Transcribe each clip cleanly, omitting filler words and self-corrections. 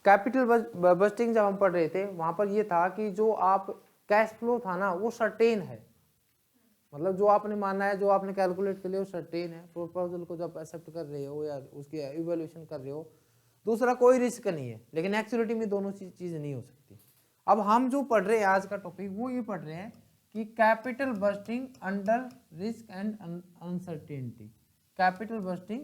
Capital budgeting जब हम पढ़ रहे थे वहां पर ये था कि जो आप कैश फ्लो था ना वो सर्टेन है, मतलब जो आपने माना है, जो आपने कैलकुलेट कर लिया वो सर्टेन है, प्रपोजल को जब एक्सेप्ट कर रहे हो या उसकी इवैल्यूएशन कर रहे हो, दूसरा कोई रिस्क नहीं है। लेकिन एक्चुअलिटी में दोनों चीज नहीं हो सकती। अब हम जो पढ़ रहे हैं आज का टॉपिक वो ये पढ़ रहे हैं कि capital budgeting under risk and uncertainty. Capital budgeting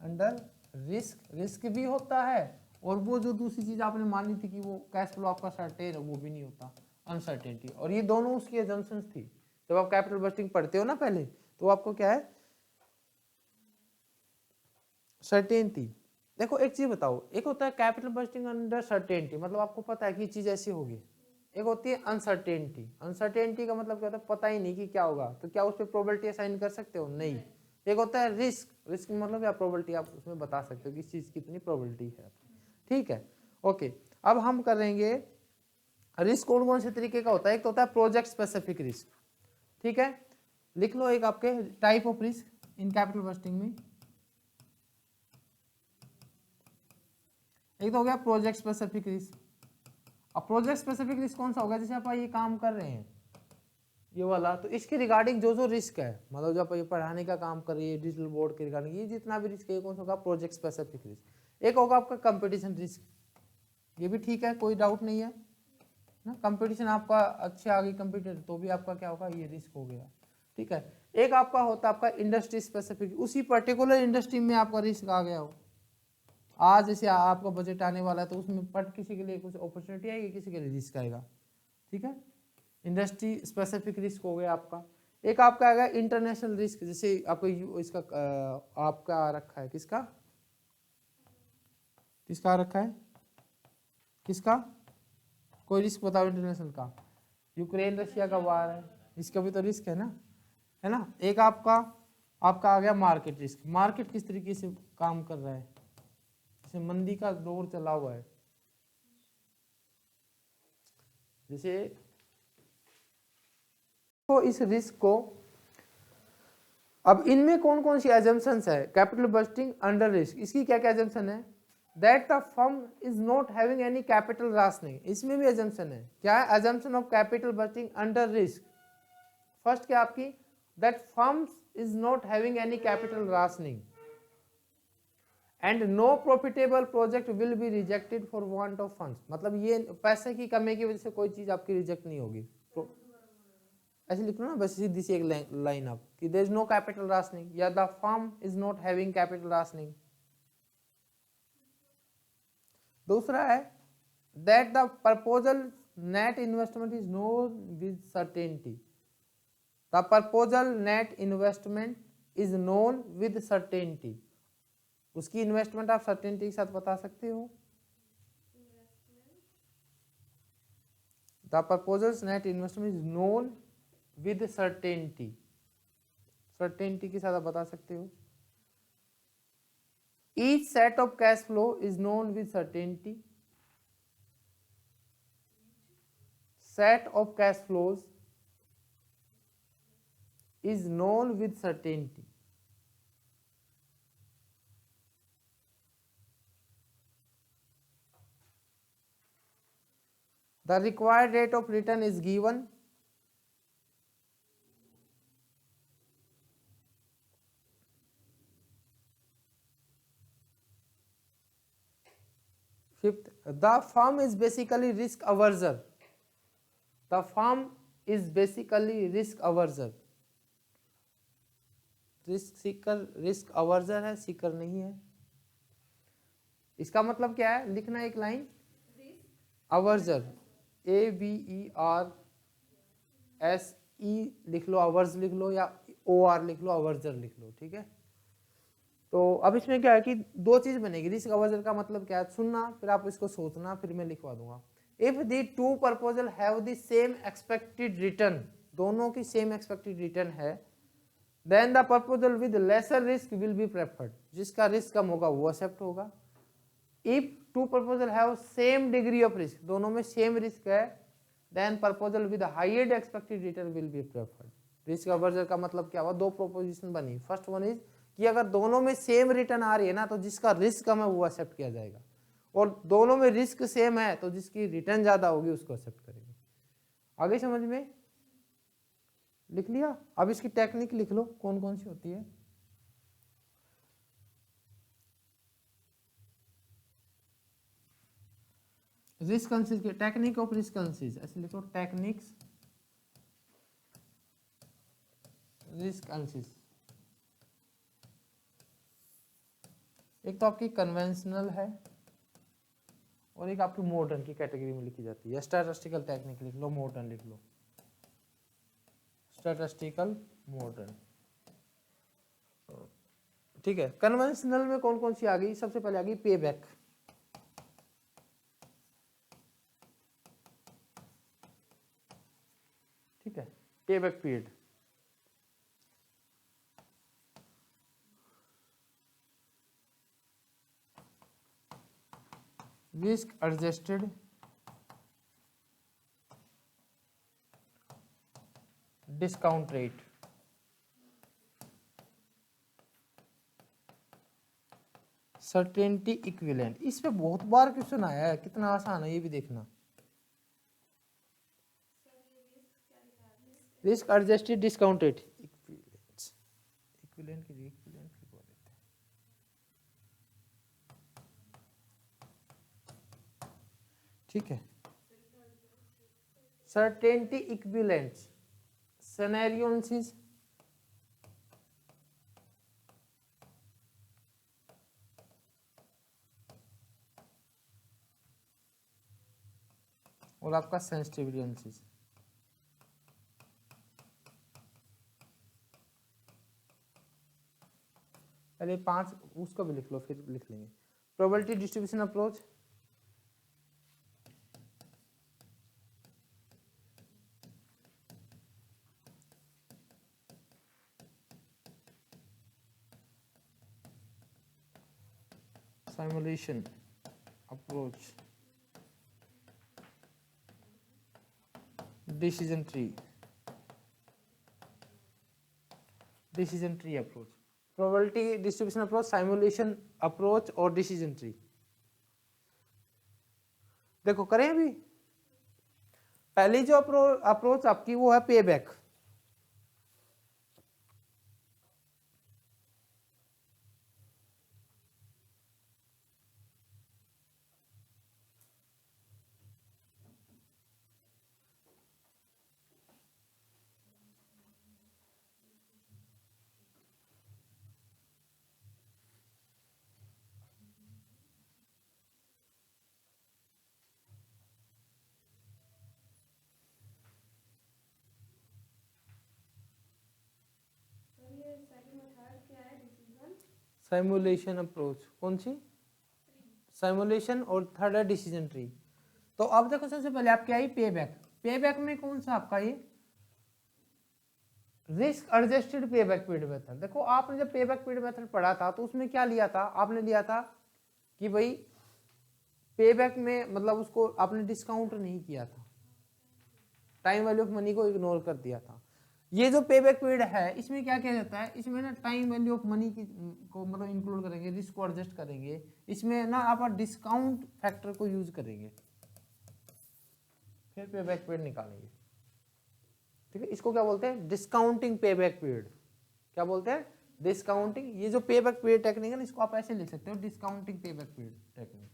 under risk भी होता है, और वो जो दूसरी चीज आपने मानी थी कि वो कैश फ्लो आपका सर्टेन है, वो भी नहीं होता, अनसर्टेनिटी। और ये दोनों उसकी एजम्पशंस थी। जब आप कैपिटल बस्टिंग पढ़ते हो ना पहले, तो आपको क्या है, सर्टेनिटी। देखो एक चीज बताओ, एक होता है कैपिटल बस्टिंग अंडर सर्टेनिटी, मतलब आपको पता है कि चीज ऐसी होगी। एक होती है अनसर्टेनिटी। अनसर्टेनिटी का मतलब क्या होता है, पता ही नहीं कि क्या होगा, तो क्या उस पर प्रोबेबिलिटी असाइन कर सकते हो? नहीं। एक होता है रिस्क। रिस्क मतलब क्या, प्रोबेबिलिटी आप उसमें बता सकते हो कि इस चीज की इतनी प्रोबेबिलिटी है। ठीक है, ओके। अब हम करेंगे रिस्क कौन कौन से तरीके का होता है। एक तो होता है प्रोजेक्ट स्पेसिफिक रिस्क, ठीक है, लिख लो एक आपके type of risk in capital budgeting में। एक तो हो गया प्रोजेक्ट स्पेसिफिक रिस्क। अब प्रोजेक्ट स्पेसिफिक रिस्क कौन सा होगा, जैसे आप ये काम कर रहे हैं ये वाला, तो इसके रिगार्डिंग जो जो रिस्क है, मतलब जब ये पढ़ाने का काम कर रही है डिजिटल बोर्ड के रिगार्डिंग, ये जितना भी रिस्क है कौन सा होगा, प्रोजेक्ट स्पेसिफिक रिस्क। एक होगा आपका कंपटीशन रिस्क, ये भी ठीक है, कोई डाउट नहीं है ना, कंपटीशन आपका अच्छे आ गई कंप्यूटर तो भी आपका क्या होगा, ये रिस्क हो गया। ठीक है, एक आपका होता है आपका इंडस्ट्री स्पेसिफिक, उसी पर्टिकुलर इंडस्ट्री में आपका रिस्क आ गया हो। आज जैसे आपका बजट आने वाला है तो उसमें पट किसी के लिए कुछ अपॉर्चुनिटी आएगी, किसी के लिए रिस्क आएगा। ठीक है, इंडस्ट्री स्पेसिफिक रिस्क हो गया आपका। एक आपका आएगा इंटरनेशनल रिस्क, जैसे आपको इसका आपका आ रखा है, किसका किसका आ रखा है, किसका, कोई रिस्क बताओ इंटरनेशनल का। यूक्रेन रशिया का वार है, इसका भी तो रिस्क है ना। एक आपका आपका आ गया मार्केट रिस्क। मार्केट किस तरीके से काम कर रहा है, जैसे मंदी का दौर चला हुआ है, जैसे तो इस रिस्क को, अब इनमें कौन कौन सी एजम्पशंस है कैपिटल बस्टिंग अंडर रिस्क, इसकी क्या क्या एजम्पशन है, that the firm is not having any capital rationing, इसमें भी एजम्पशन है। क्या है assumption of capital budgeting under risk, first क्या आपकी, that firms is not having any capital rationing and no profitable project will be rejected for want of funds, मतलब ये पैसे की कमी की वजह से कोई चीज आपकी रिजेक्ट नहीं होगी। ऐसे लिख लो ना बस सीधी सी एक लाइन आप कि there is no capital rationing या the firm is not having capital rationing. दूसरा है that the proposal net investment is known with certainty, the proposal net investment is known with certainty, उसकी इन्वेस्टमेंट आप certainty के साथ बता सकते हो। The proposal net investment is known with certainty, certainty के साथ आप बता सकते हो। Each set of cash flow is known with certainty, set of cash flows is known with certainty. The required rate of return is given. Fifth, the firm is basically risk averser. The firm is basically risk averser. Risk seeker, risk averser है, seeker नहीं है। इसका मतलब क्या है, लिखना एक line, अवर्जर, AVERSE लिख लो, अवर्ज लिख लो या OR लिख लो, अवर्जर लिख लो, ठीक है। तो अब इसमें क्या है कि दो चीज बनेगी, रिस्क अवर्जर का मतलब क्या है, सुनना फिर आप इसको सोचना, फिर मैं लिखवा दूंगा। If the two proposal have the same expected return, दोनों की सेम एक्सपेक्टेड रिटर्न है, then the proposal with lesser risk will be preferred, जिसका रिस्क कम होगा वो एक्सेप्ट होगा। If two proposal have same degree of risk, दोनों में सेम रिस्क है, then proposal with highest expected return will be preferred. Risk averser का मतलब क्या हुआ, दो प्रोपोजिशन बनी, फर्स्ट वन इज कि अगर दोनों में सेम रिटर्न आ रही है ना तो जिसका रिस्क कम है वो एक्सेप्ट किया जाएगा, और दोनों में रिस्क सेम है तो जिसकी रिटर्न ज्यादा होगी उसको एक्सेप्ट करेंगे। आगे समझ में? लिख लिया? अब इसकी टेक्निक लिख लो कौन कौन सी होती है। रिस्क एनालिसिस की टेक्निक ऑफ रिस्क एनालिसिस ऐसे लिखो, टेक्निक्स रिस्क एनालिसिस। एक तो आपकी कन्वेंशनल है और एक आपकी मॉडर्न की कैटेगरी में लिखी जाती है। स्टैटिस्टिकल टेक्निक लिख लो, मॉडर्न लिख लो, स्टैटिस्टिकल मॉडर्न। ठीक है, कन्वेंशनल में कौन कौन सी आ गई? सबसे पहले आ गई पे बैक। ठीक है, पे back period. Risk adjusted discount rate. Certainty equivalent, इस पे बहुत बार क्वेश्चन आया है, कितना आसान है ये भी देखना। Risk adjusted discount rate equivalent, equivalent की इक्विवेलेंट लिखवा देते हैं। ठीक है, सर्टेनिटी इक्विवेलेंट, सिनेरियो एनालिसिस, और आपका सेंसिटिविटी एनालिसिस। पहले 5 उसको भी लिख लो फिर लिख लेंगे। Probability distribution approach, simulation approach, decision tree, decision tree approach, probability distribution approach, simulation approach और डिसीजन ट्री। देखो करें अभी। पहली जो अप्रोच आपकी वो है पे बैक। सिमुलेशन अप्रोच कौन सी? सिमुलेशन, और थर्ड है डिसीजन ट्री। तो अब देखो सबसे पहले आपकी आई पे बैक। पे बैक में कौन सा आपका ये रिस्क एडजस्टेड पे बैक पीरियड मेथड। देखो आपने जब पे बैक पीरियड मेथड पढ़ा था तो उसमें क्या लिया था? आपने लिया था कि भाई पे बैक में मतलब उसको आपने डिस्काउंट नहीं किया था, टाइम वैल्यू ऑफ मनी को इग्नोर कर दिया था। ये जो पे बैक पीरियड है इसमें क्या किया जाता है? इसमें ना टाइम वैल्यू ऑफ मनी की को मतलब इंक्लूड करेंगे, रिस्क को एडजस्ट करेंगे, इसमें ना आप डिस्काउंट फैक्टर को यूज करेंगे, फिर पे बैक पीरियड निकालेंगे। ठीक है, इसको क्या बोलते हैं? डिस्काउंटिंग पे बैक पीरियड। क्या बोलते हैं? डिस्काउंटिंग। ये जो पे बैक पीरियड टेक्निक है ना, इसको आप ऐसे लिख सकते हो, डिस्काउंटिंग पे बैक पीरियड टेक्निक।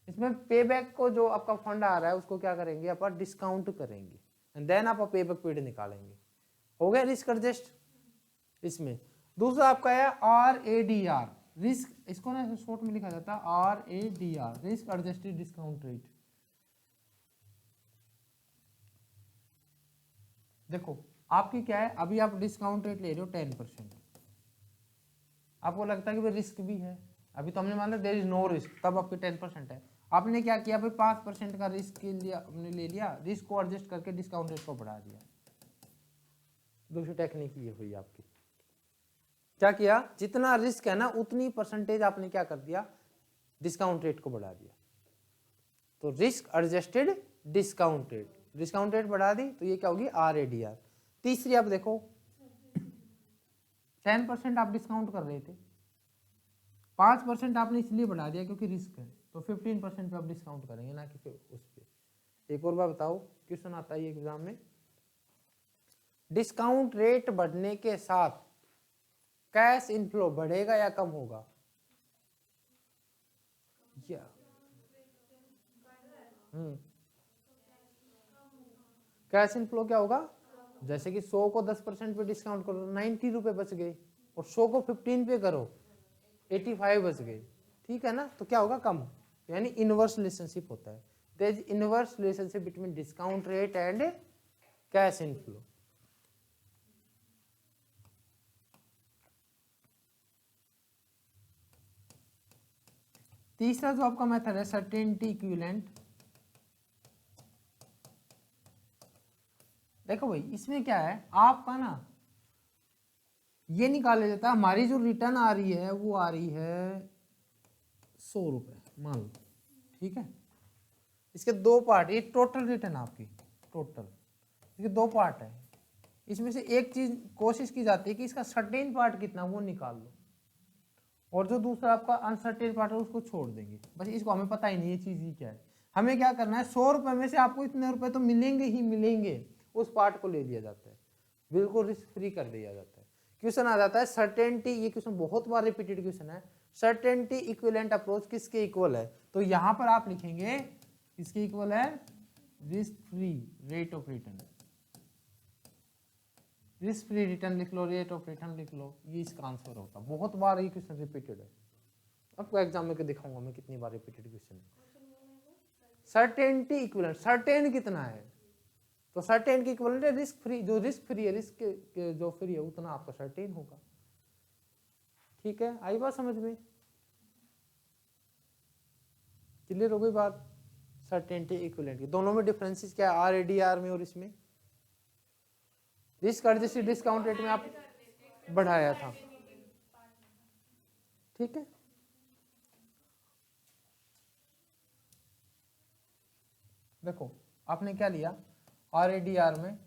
इसमें पे बैक को जो आपका फंड आ रहा है उसको क्या करेंगे? आप डिस्काउंट करेंगे एंड देन आप पे बैक पीरियड निकालेंगे। हो गया रिस्क एडजस्ट। इसमें दूसरा आपका है RADR, रिस्क, इसको ना शॉर्ट में लिखा जाता है RADR, risk adjusted discount rate. देखो आपकी क्या है, अभी आप डिस्काउंट रेट ले रहे हो 10%, आपको लगता है कि भाई रिस्क भी है, अभी तो हमने मान लिया देयर इज नो रिस्क, तब आपकी 10% है। आपने क्या किया भाई 5% का रिस्क के लिए आपने ले लिया, रिस्क को एडजस्ट करके डिस्काउंट रेट को बढ़ा दिया। दूसरी टेक्निक ये हुई आपकी। क्या किया? जितना रिस्क है ना उतनी परसेंटेज आपने क्या कर दिया? डिस्काउंट रेट को बढ़ा दिया। तो risk adjusted discount rate, discount rate बढ़ा दी तो ये क्या होगी? RADR। तीसरी आप देखो 10% आप डिस्काउंट कर रहे थे, 5% आपने इसलिए बढ़ा दिया क्योंकि रिस्क है, तो 15% पे आप डिस्काउंट करेंगे, ना कि फिर उस पर। एक और बात बताओ, क्वेश्चन आता है एग्जाम में, डिस्काउंट रेट बढ़ने के साथ कैश इनफ्लो बढ़ेगा या कम होगा? या कैश इनफ्लो क्या होगा? जैसे कि 100 को 10% पे डिस्काउंट करो 90 रुपए बच गए, और 100 को 15 पे करो 85 बच गए, ठीक है ना? तो क्या होगा? कम। यानी इनवर्स रिलेशनशिप होता है, there is inverse relationship between discount rate and cash inflow. तीसरा जो आपका मेथड है सर्टेनिटी इक्विवेलेंट, देखो भाई इसमें क्या है, आपका ना ये निकाला जाता है, हमारी जो रिटर्न आ रही है वो आ रही है 100 रुपये मान लो, ठीक है? इसके दो पार्ट, ये टोटल रिटर्न आपकी टोटल, इसके दो पार्ट है, इसमें से एक चीज कोशिश की जाती है कि इसका सर्टेन पार्ट कितना वो निकाल लो, और जो दूसरा आपका अनसर्टेन पार्ट है उसको छोड़ देंगे, बस इसको हमें पता ही नहीं ये चीज ही क्या है। हमें क्या करना है, 100 रुपए में से आपको इतने रुपए तो मिलेंगे ही मिलेंगे, उस पार्ट को ले लिया जाता है, बिल्कुल रिस्क फ्री कर दिया जाता है। क्वेश्चन आ जाता है सर्टेनिटी, ये क्वेश्चन बहुत बार रिपीटेड क्वेश्चन है, सर्टेनिटी इक्विवेलेंट अप्रोच किसके इक्वल है? तो यहां पर आप लिखेंगे इसके इक्वल है risk free rate of return, risk free return लिख लो, रेट ऑफ रिटर्न लिख लो, ये इसका आंसर होता है। बहुत बार ये क्वेश्चन रिपीटेड है, आपको एग्जाम में दिखाऊंगा मैं कितनी बार रिपीटेड क्वेश्चन है। सर्टेनिटी इक्विवेलेंट, सर्टेन कितना है, तो सर्टेन की इक्विवेलेंट है रिस्क फ्री, जो रिस्क फ्री है, रिस्क जो फ्री है उतना आपका सर्टेन होगा, ठीक है? आई बात समझ में? क्लियर हो गई बात? सर्टेनिटी इक्विवेलेंट की दोनों में डिफरेंसेस क्या है, आरएडीआर में और इसमें? रिस्क एडजस्टेड डिस्काउंट रेट में आप बढ़ाया था, ठीक है? देखो आपने क्या लिया, आरएडीआर में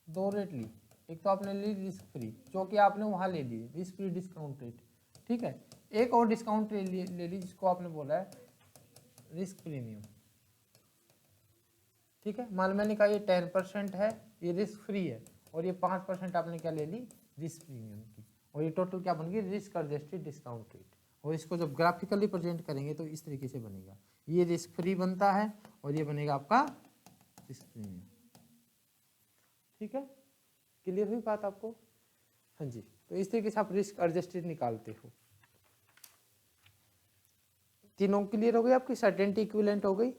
दो रेट ली, एक तो आपने ली रिस्क फ्री जो कि आपने वहां ले ली रिस्क फ्री डिस्काउंट रेट, ठीक है? एक और डिस्काउंट रेट ले ली जिसको आपने बोला है रिस्क प्रीमियम, ठीक है? मान मैंने कहा ये 10% है, ये रिस्क फ्री है, और ये 5% आपने क्या ले ली रिस्क प्रीमियम की, और ये टोटल क्या बन गई रिस्क एडजस्टेड डिस्काउंट रेट। और इसको जब ग्राफिकली प्रेजेंट करेंगे तो इस तरीके से बनेगा, ये रिस्क फ्री बनता है और ये बनेगा आपका रिस्क प्रीमियम, ठीक है? क्लियर हुई बात आपको? हाँ जी, तो इस तरीके से आप रिस्क एडजस्टेड निकालते हो। तीनों क्लियर हो गई आपकी, सर्टेनिटी इक्विवेलेंट हो गई,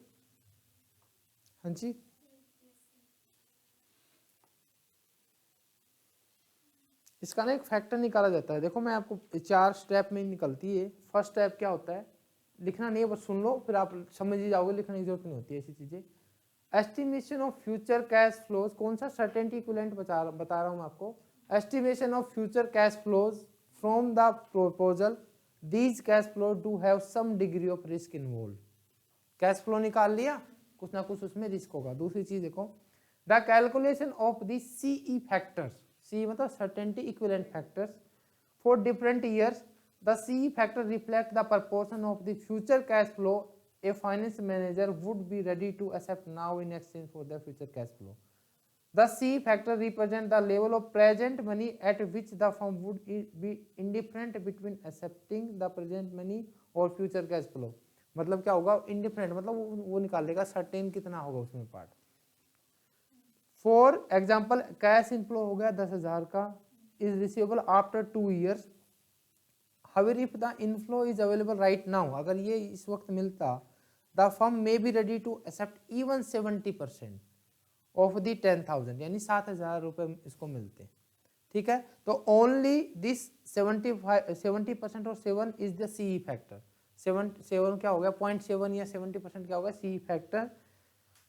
हाँ जी? इसका ना एक फैक्टर निकाला जाता है, देखो मैं आपको 4 स्टेप में निकलती है। फर्स्ट स्टेप क्या होता है, लिखना नहीं है बस सुन लो, फिर आप समझ ही जाओगे, लिखने की जरूरत नहीं होती है ऐसी चीजें। Estimation of future cash flows, कौन सा सर्टेनिटी इक्विवेलेंट बता रहा हूं मैं आपको, estimation of future cash flows from the proposal, these cash flow do have some degree of risk involve. Cash flow निकाल लिया, कुछ ना कुछ उसमें रिस्क होगा। दूसरी चीज देखो, the calculation of the CE factors, C मतलब certainty equivalent factors for different years, the CE factor reflect the proportion of the future cash flow a finance manager would be ready to accept now in exchange for the future cash flow. The C factor represent the level of present money at which the firm would be indifferent between accepting the present money और future cash flow। मतलब क्या होगा indifferent, मतलब वो निकाल लेगा certain कितना होगा उसमें part. For example cash inflow हो गया 10,000 का, is receivable after 2 years। However, if the inflow is available right now, अगर ये इस वक्त मिलता, the firm may be ready to accept even 70% of the 10,000, यानी 7,000 रुपए इसको मिलते, ठीक है? तो only this 70% और 7 is the CE factor। 7 क्या हो गया 0.7 या 70% क्या होगा CE factor।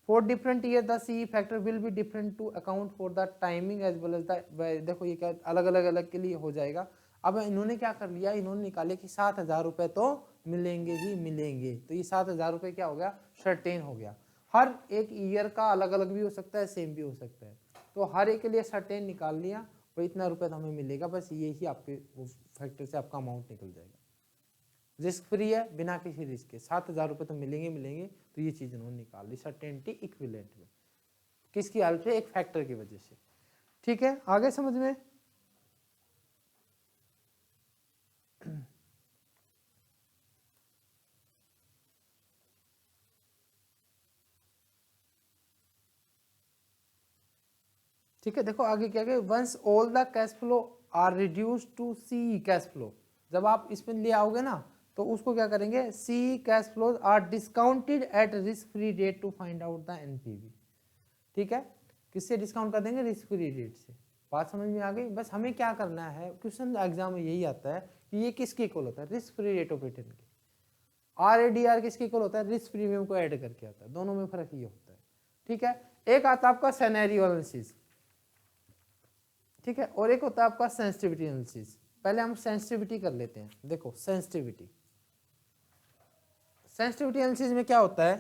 For different year the CE factor will be different to account for the timing as well as the, देखो ये क्या अलग अलग के लिए हो जाएगा। अब इन्होंने क्या कर लिया, इन्होंने निकाले कि 7,000 रुपए तो मिलेंगे ही मिलेंगे, तो ये 7,000 रुपए क्या हो गया सर्टेन हो गया। हर एक ईयर का अलग अलग भी हो सकता है, सेम भी हो सकता है, तो हर एक के लिए सर्टेन निकाल लिया तो इतना रुपया तो हमें मिलेगा, बस ये ही आपके वो फैक्टर से आपका अमाउंट निकल जाएगा। रिस्क फ्री है, बिना किसी रिस्क के 7,000 रुपये तो मिलेंगे। तो ये चीज़ उन्होंने निकाल ली सर्टेनिटी इक्विवेलेंट में, किसकी हेल्प से, एक फैक्टर की वजह से। ठीक है, आगे समझ में। ठीक है, देखो आगे क्या है, once all the cash flow are reduce to C cash flow, जब आप इसमें ले आओगे ना तो उसको क्या करेंगे, C cash flows are discounted at risk free rate to find out the NPV. ठीक है, किससे डिस्काउंट कर देंगे, रिस्क फ्री रेट से। बात समझ में आ गई। बस हमें क्या करना है, क्वेश्चन एग्जाम में यही आता है कि ये किसके इक्वल होता है, risk free rate of return के। RADR किसके इक्वल होता है, रिस्क प्रीमियम को ऐड करके आता है, दोनों में फर्क ये होता है। ठीक है, एक आता है आपका सिनेरियो एनालिसिस, ठीक है, और एक होता है आपका सेंसिटिविटी एनालिसिस। पहले हम सेंसिटिविटी कर लेते हैं। देखो सेंसिटिविटी एनालिसिस में क्या होता है,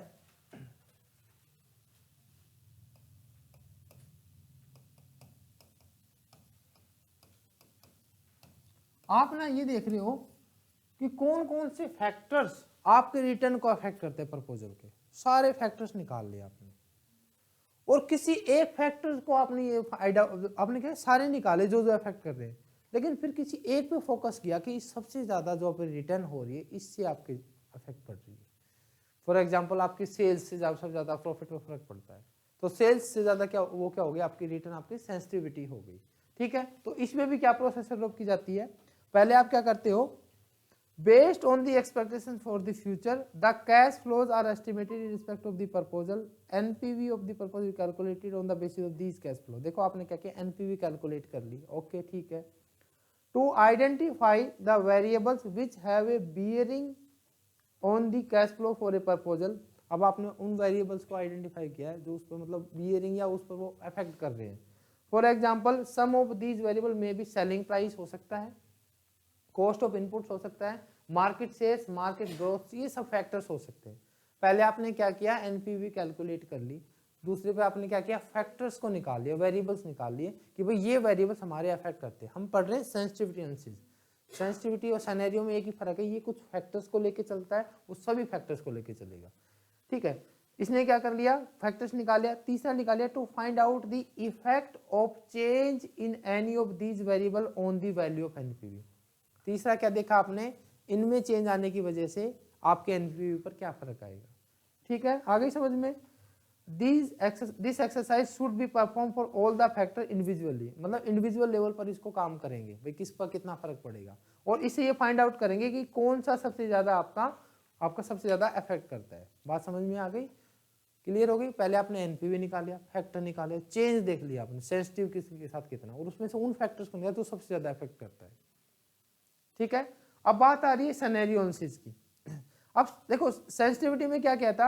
आप ना ये देख रहे हो कि कौन कौन से फैक्टर्स आपके रिटर्न को अफेक्ट करते हैं प्रपोजल के, सारे फैक्टर्स निकाल लिए आपने, और किसी एक फैक्टर को आपने ये आइडिया, आपने क्या सारे निकाले जो जो अफेक्ट कर रहे हैं, लेकिन फिर किसी एक पे फोकस किया कि सबसे ज्यादा जो आपकी रिटर्न हो रही है इससे आपके अफेक्ट पड़ रही है। फॉर एग्जांपल आपकी सेल्स से सबसे ज्यादा प्रॉफिट में फर्क पड़ता है, तो सेल्स से ज्यादा क्या वो क्या हो गया, आपकी रिटर्न आपकी सेंसिटिविटी हो गई। ठीक है, तो इसमें भी क्या प्रोसेस डेवलप की जाती है, पहले आप क्या करते हो, based on the expectations for the future the cash flows are estimated in respect of the proposal, NPV of the proposal calculated on the basis of these cash flow। देखो आपने क्या किया, NPV कैलकुलेट कर ली, okay ठीक है। to identify the variables which have a bearing on the cash flow for a proposal, अब आपने उन वेरिएबल्स को आइडेंटिफाई किया है जो उस पर मतलब बियरिंग या उस पर वो अफेक्ट कर रहे हैं। For example some of these variable में भी सेलिंग प्राइस हो सकता है, कॉस्ट ऑफ इनपुट्स हो सकता है, मार्केट शेयर्स, मार्केट ग्रोथ, ये सब फैक्टर्स हो सकते हैं। पहले आपने क्या किया, एनपीवी कैलकुलेट कर ली, दूसरे पे आपने क्या किया, फैक्टर्स को निकाल लिया, वेरिएबल्स निकाल लिए कि भाई ये वेरिएबल्स हमारे अफेक्ट करते हैं। हम पढ़ रहे हैं सेंसिटिविटी एनालिसिस, सेंसिटिविटी और सिनेरियो में एक ही फर्क है, ये कुछ फैक्टर्स को लेके चलता है, वो सभी फैक्टर्स को लेके चलेगा। ठीक है, इसने क्या कर लिया, फैक्टर्स निकाल लिया। तीसरा निकाल लिया, to find out the effect of change in any of these variable on the value of NPV. तीसरा क्या देखा आपने, इनमें चेंज आने की वजह से आपके एनपीवी पर क्या फर्क आएगा। ठीक है, आ गई समझ में। This exercise should be perform for all the factor individually, मतलब इंडिविजुअल लेवल पर इसको काम करेंगे, भाई किस पर कितना फर्क पड़ेगा, और इससे ये फाइंड आउट करेंगे कि कौन सा सबसे ज्यादा आपका सबसे ज्यादा इफेक्ट करता है। बात समझ में आ गई, क्लियर हो गई। पहले आपने एनपीवी निकाल लिया, फैक्टर निकाले, चेंज देख लिया आपने, सेंसिटिव किसके साथ कितना, और उसमें से उन फैक्टर्स को निकाला जो सबसे ज्यादा इफेक्ट करता है। ठीक है, अब बात आ रही है सिनेरियो एनालिसिस की। अब देखो सेंसिटिविटी में क्या क्या था,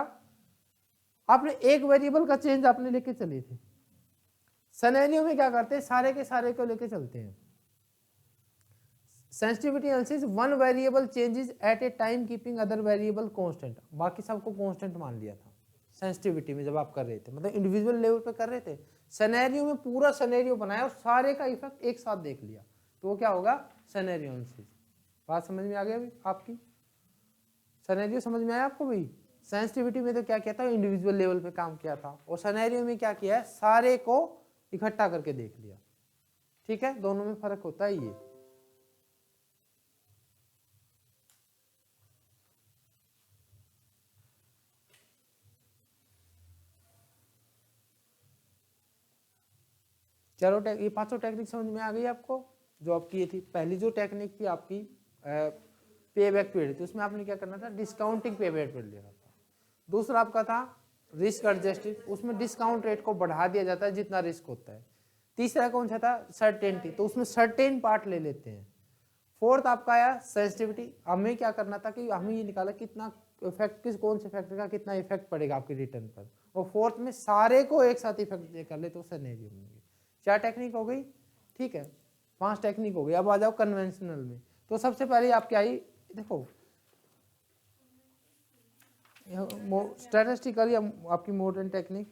आपने एक वेरिएबल का चेंज आपने लेके चले थे, सिनेरियो में क्या करते हैं, सारे के सारे को लेके चलते हैं। Sensitivity analysis, one variable changes at A time keeping other variable constant, बाकी सबको कांस्टेंट मान लिया था सेंसिटिविटी में जब आप कर रहे थे, मतलब इंडिविजुअल लेवल पे कर रहे थे। सिनेरियो में पूरा सिनेरियो बनाया और सारे का इफेक्ट एक साथ देख लिया, तो वो क्या होगा, सिनेरियो एनालिसिस। बात समझ में आ गया अभी आपकी, सिनेरियो समझ में आया आपको भाई। सेंसिटिविटी में तो क्या किया था, इंडिविजुअल लेवल पे काम किया था, और सिनेरियो में क्या किया है, सारे को इकट्ठा करके देख लिया। ठीक है, दोनों में फर्क होता है ये। चलो ये पांचों टेक्निक समझ में आ गई आपको, जो आपकी ये थी। पहली जो टेक्निक थी आपकी पे बैक पीरियड थी, उसमें आपने क्या करना था, डिस्काउंटिंग पे बैक पीरियड लेना था। दूसरा आपका था रिस्क एडजस्टेड, उसमें डिस्काउंट रेट को बढ़ा दिया जाता है जितना रिस्क होता है। तीसरा कौन सा था, सर्टेनिटी, तो उसमें सर्टेन पार्ट ले लेते हैं। फोर्थ आपका आया सेंसिटिविटी, हमें क्या करना था कि हमें ये निकाला कितना इफेक्ट, कौन से फैक्टर का कितना इफेक्ट पड़ेगा आपकी रिटर्न पर, और फोर्थ में सारे को एक साथ इफेक्ट कर ले तो सिनेरियो में। 4 टेक्निक हो गई। ठीक है, 5 टेक्निक हो गई। अब आ जाओ कन्वेंशनल में। तो सबसे पहले आपकी आई, देखो स्टैटिस्टिकल या आपकी मॉडर्न टेक्निक,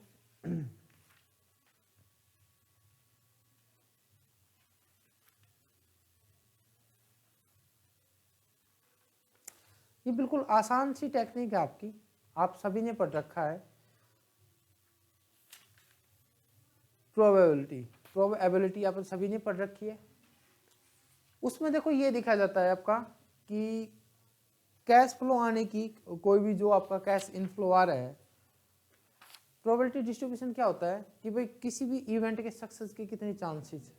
ये बिल्कुल आसान सी टेक्निक है आपकी, आप सभी ने पढ़ रखा है। प्रोबेबिलिटी आप सभी ने पढ़ रखी है। उसमें देखो ये दिखा जाता है आपका कि कैश फ्लो आने की, कोई भी जो आपका कैश इनफ्लो आ रहा है, प्रोबेबिलिटी डिस्ट्रीब्यूशन क्या होता है कि भाई किसी भी इवेंट के सक्सेस के कितने चांसेस है।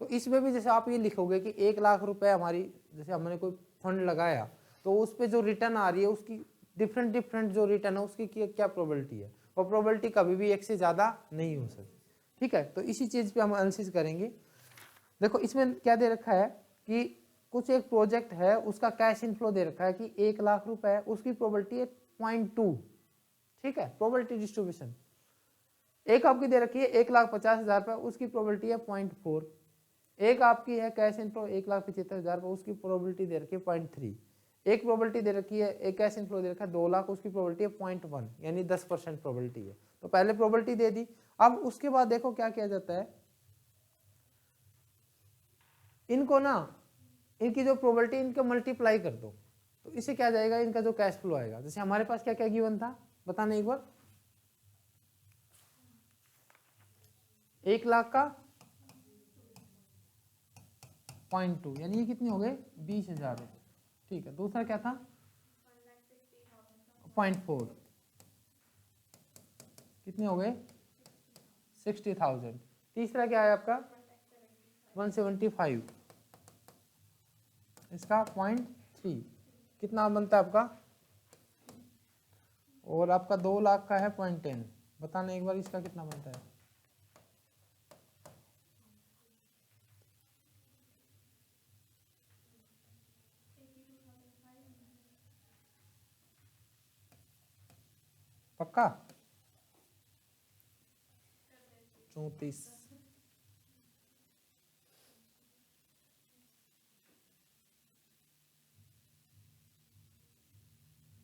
तो इसमें भी जैसे आप ये लिखोगे कि 1 लाख रुपए हमारी, जैसे हमने कोई फंड लगाया तो उस पर जो रिटर्न आ रही है उसकी डिफरेंट जो रिटर्न है उसकी क्या प्रोबेबिलिटी है, और प्रोबेबिलिटी कभी भी 1 से ज़्यादा नहीं हो सकती। ठीक है, तो इसी चीज़ पे हम एनालिसिस करेंगे। देखो इसमें क्या दे रखा है कि कुछ एक प्रोजेक्ट है, उसका कैश इनफ्लो दे रखा है कि 1 लाख रुपए है, उसकी प्रोबेबिलिटी है 0.2। ठीक है, प्रोबेबिलिटी डिस्ट्रीब्यूशन। एक आपकी दे रखी है 1,50,000 रुपए, उसकी प्रोबेबिलिटी है 0.4। एक आपकी है कैश इनफ्लो 1,75,000 रुपए, उसकी प्रोबेबिलिटी दे रखी है 0.3। एक प्रोबेबिलिटी दे रखी है, एक कैश इनफ्लो दे रखा है 2 लाख, उसकी प्रोबेबिलिटी है 0.1, यानी 10% प्रोबेबिलिटी है। तो पहले प्रोबेबिलिटी दे दी। अब उसके बाद देखो क्या किया जाता है, इनको ना, इनकी जो प्रोबेबिलिटी इनके मल्टीप्लाई कर दो, तो इससे क्या जाएगा, इनका जो कैश फ्लो आएगा। जैसे हमारे पास क्या क्या गिवन था, बताना एक बार। 1 लाख का 0.2, यानी ये कितने हो गए, 20,000 रुपये। ठीक है, दूसरा क्या था, 0.4, कितने हो गए, 60,000। तीसरा क्या है आपका 175, इसका 0.3, कितना बनता है आपका, और आपका 2 लाख का है 0.10, बताना एक बार इसका कितना बनता है। पक्का 34।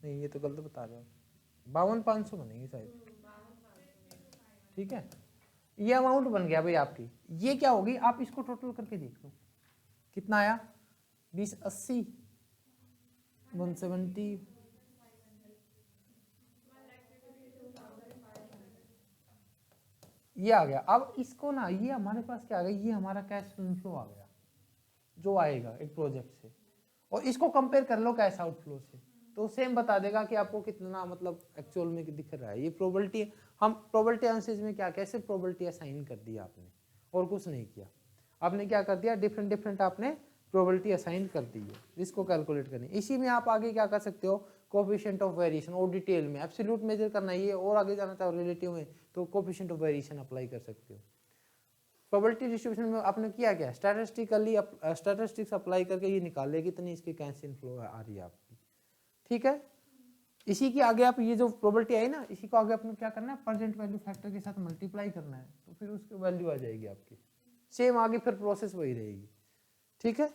नहीं ये तो गलत बता रहे हो, 52,500 बनेगी शायद। ठीक है, ये अमाउंट बन गया भाई आपकी। ये क्या होगी, आप इसको टोटल करके देख लो कितना आया, 2080 170, ये आ गया। अब इसको ना, ये हमारे पास क्या आ गया, ये हमारा कैश इनफ्लो आ गया जो आएगा एक प्रोजेक्ट से, और इसको कंपेयर कर लो कैश आउटफ्लो से, तो सेम बता देगा कि आपको कितना मतलब एक्चुअल में दिख रहा है। ये प्रोबेबिलिटी, हम प्रोबेबिलिटी एनालिसिस में क्या कैसे प्रोबेबिलिटी असाइन कर दी आपने, और कुछ नहीं किया। आपने क्या कर दिया, डिफरेंट आपने प्रोबेबिलिटी असाइन कर दी है, जिसको कैलकुलेट करनी। इसी में आप आगे क्या कर सकते हो, कोफिशिएंट ऑफ वेरिएशन, और डिटेल में एब्सोल्यूट मेजर करना ही है, और आगे जाना चाहो रिलेटिव में तो कोफिशिएंट ऑफ वेरिएशन अप्लाई कर सकते हो। प्रोबेबिलिटी डिस्ट्रीब्यूशन में आपने किया क्या, स्टैटिस्टिक्स अप्लाई करके ये निकाल ले कितनी इसकी कैश इनफ्लो आ रही है आपकी। ठीक है, इसी के आगे आप ये जो प्रोबेबिलिटी आई ना, इसी को आगे आपने क्या करना है, प्रेजेंट वैल्यू फैक्टर के साथ मल्टीप्लाई करना है, तो फिर उसकी वैल्यू आ जाएगी आपकी। सेम आगे फिर प्रोसेस वही रहेगी। ठीक है,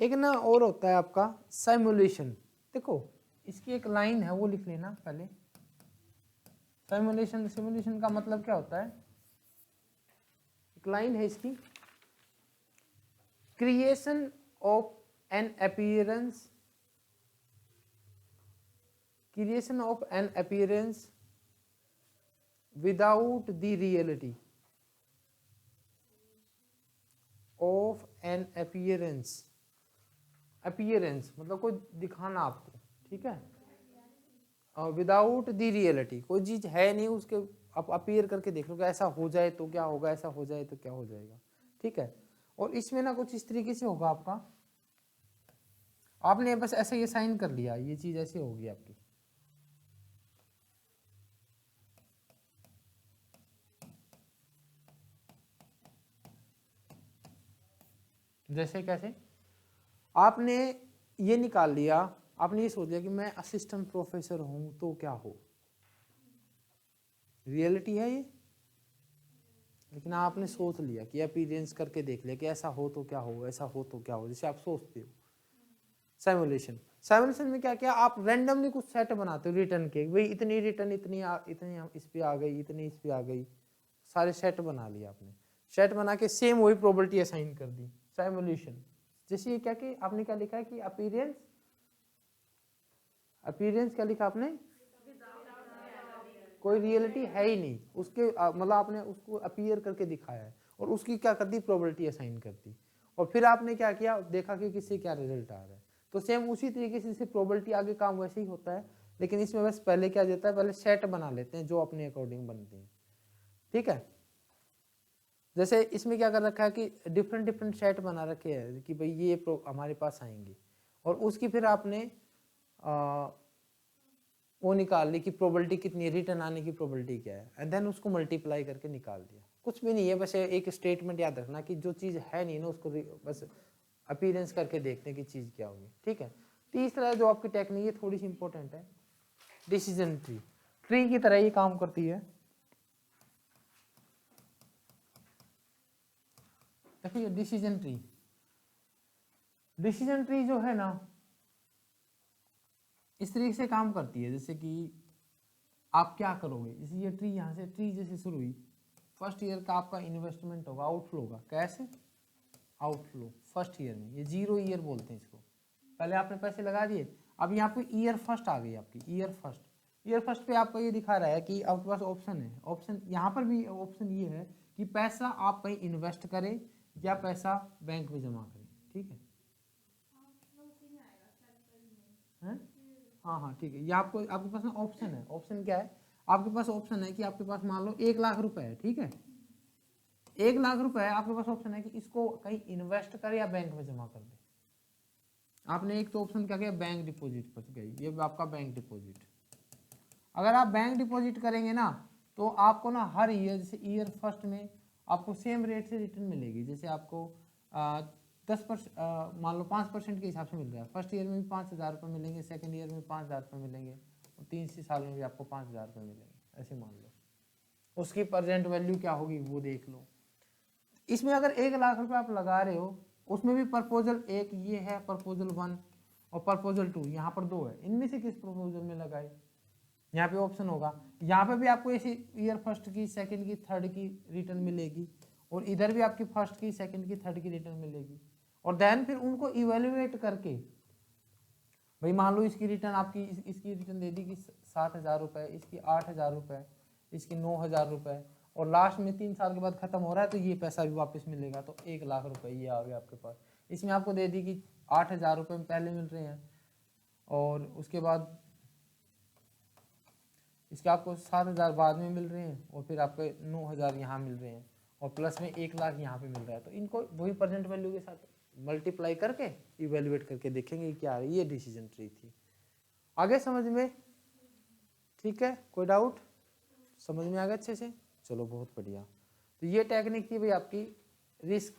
एक ना और होता है आपका सिमुलेशन। देखो इसकी एक लाइन है, वो लिख लेना पहले। सिमुलेशन का मतलब क्या होता है, एक लाइन है इसकी, creation of an appearance, creation of an appearance without the reality of an appearance. Appearance मतलब कोई दिखाना आपको, ठीक है, विदाउट द रियलिटी, कोई चीज है नहीं, उसके आप अपीयर करके देख लो कि ऐसा हो जाए तो क्या होगा, ऐसा हो जाए तो क्या हो जाएगा। ठीक है, और इसमें ना कुछ इस तरीके से होगा आपका, आपने बस ऐसे ये साइन कर लिया, ये चीज ऐसे होगी आपकी। जैसे कैसे, आपने ये निकाल लिया, आपने ये सोच लिया कि मैं असिस्टेंट प्रोफेसर हूं तो क्या हो, रियलिटी है ये, लेकिन आपने सोच लिया कि अपीयरेंस करके देख लिया कि ऐसा हो तो क्या हो, ऐसा हो तो क्या हो, जैसे आप सोचते हो। सिमुलेशन, सिमुलेशन में क्या किया, आप रैंडमली कुछ सेट बनाते हो रिटर्न के, भाई इतनी रिटर्न इतनी इस पे आ गई, इतनी इस पे आ गई, सारे सेट बना लिया आपने। सेट बना के सेम वही प्रोबेबिलिटी असाइन कर दी। सिमुलेशन जैसे ये क्या कि आपने क्या लिखा है कि अपीयरेंस, अपीयरेंस क्या लिखा आपने, कोई रियलिटी है ही नहीं उसके, मतलब आपने उसको अपीयर करके दिखाया है और उसकी क्या कर दी, प्रोबेबिलिटी असाइन कर दी, और फिर आपने क्या किया, देखा कि किससे क्या रिजल्ट आ रहा है। तो सेम उसी तरीके से प्रोबेबिलिटी आगे काम वैसे ही होता है, लेकिन इसमें बस पहले क्या देता है, पहले सेट बना लेते हैं जो अपने अकॉर्डिंग बनते हैं। ठीक है, जैसे इसमें क्या कर रखा है कि डिफरेंट डिफरेंट सेट बना रखे हैं कि भाई ये हमारे पास आएंगे, और उसकी फिर आपने वो निकाल ली कि प्रोबेबिलिटी कितनी है, रिटर्न आने की प्रोबेबिलिटी क्या है, एंड देन उसको मल्टीप्लाई करके निकाल दिया। कुछ भी नहीं है, बस एक स्टेटमेंट याद रखना कि जो चीज़ है नहीं ना उसको बस अपीयरेंस करके देखने की चीज़ क्या होगी। ठीक है, तीसरा जो आपकी टेक्निक है थोड़ी सी इंपॉर्टेंट है, डिसीजन ट्री। ट्री की तरह ही काम करती है। देखिए डिसीजन ट्री, डिसीजन ट्री जो है ना इस तरीके से काम करती है, जैसे कि आप क्या करोगे, जैसे ये ट्री यहाँ से ट्री जैसे शुरू हुई, फर्स्ट ईयर का आपका इन्वेस्टमेंट होगा, आउटफ्लो होगा, कैसे आउटफ्लो फर्स्ट ईयर में, ये 0 ईयर बोलते हैं इसको, पहले आपने पैसे लगा दिए, अब यहाँ पे ईयर फर्स्ट आ गई आपकी, ईयर फर्स्ट, ईयर फर्स्ट पे आपको ये दिखा रहा है कि आपके पास ऑप्शन है, ऑप्शन यहाँ पर भी ऑप्शन ये है कि पैसा आप कहीं इन्वेस्ट करें या पैसा बैंक में जमा करें। ठीक है, हाँ हाँ ठीक है, ये आपको आपके पास ना ऑप्शन है, ऑप्शन क्या है, आपके पास ऑप्शन है कि आपके पास मान लो 1 लाख रुपए है। ठीक है, 1 लाख रुपए है, आपके पास ऑप्शन है कि इसको कहीं इन्वेस्ट करे या बैंक में जमा कर दे। आपने एक तो ऑप्शन क्या किया, बैंक डिपॉजिट पर गई, ये आपका बैंक डिपॉजिट। अगर आप बैंक डिपॉजिट करेंगे ना तो आपको ना हर ईयर, जैसे ईयर फर्स्ट में आपको सेम रेट से रिटर्न मिलेगी, जैसे आपको 10% मान लो 5% के हिसाब से मिल रहा है, फर्स्ट ईयर में भी 5,000 रुपये मिलेंगे, सेकंड ईयर में 5,000 रुपये मिलेंगे, और 3 साल में भी आपको 5,000 रुपये मिलेंगे, ऐसे मान लो। उसकी प्रेजेंट वैल्यू क्या होगी वो देख लो। इसमें अगर 1 लाख रुपये आप लगा रहे हो, उसमें भी प्रपोजल 1 ये है, प्रपोजल 1 और प्रपोजल 2, यहाँ पर 2 है, इनमें से किस प्रपोजल में लगाए, यहाँ पे ऑप्शन होगा। यहाँ पे भी आपको ऐसे ईयर फर्स्ट की, सेकंड की, थर्ड की रिटर्न मिलेगी, और इधर भी आपकी फर्स्ट की, सेकंड की, थर्ड की रिटर्न मिलेगी, और देन फिर उनको इवेल्युएट करके, भाई मान लो इसकी रिटर्न आपकी इसकी रिटर्न दे दी कि 7,000 रुपये, इसकी 8,000 रुपये, इसकी 9,000 रुपये, और लास्ट में 3 साल के बाद खत्म हो रहा है तो ये पैसा भी वापस मिलेगा, तो 1 लाख रुपये ये आ गया आपके पास। इसमें आपको दे दी कि 8,000 रुपये पहले मिल रहे हैं, और उसके बाद इसके आपको 7,000 बाद में मिल रहे हैं, और फिर आपको 9,000 यहाँ मिल रहे हैं, और प्लस में 1 लाख यहाँ पे मिल रहा है, तो इनको वही प्रेजेंट वैल्यू के साथ मल्टीप्लाई करके इवेल्युएट करके देखेंगे क्या आ रही है। ये डिसीजन ट्री थी, आगे समझ में? ठीक है, कोई डाउट? समझ में आ गया अच्छे से? चलो बहुत बढ़िया। तो ये टेक्निक थी भाई आपकी रिस्क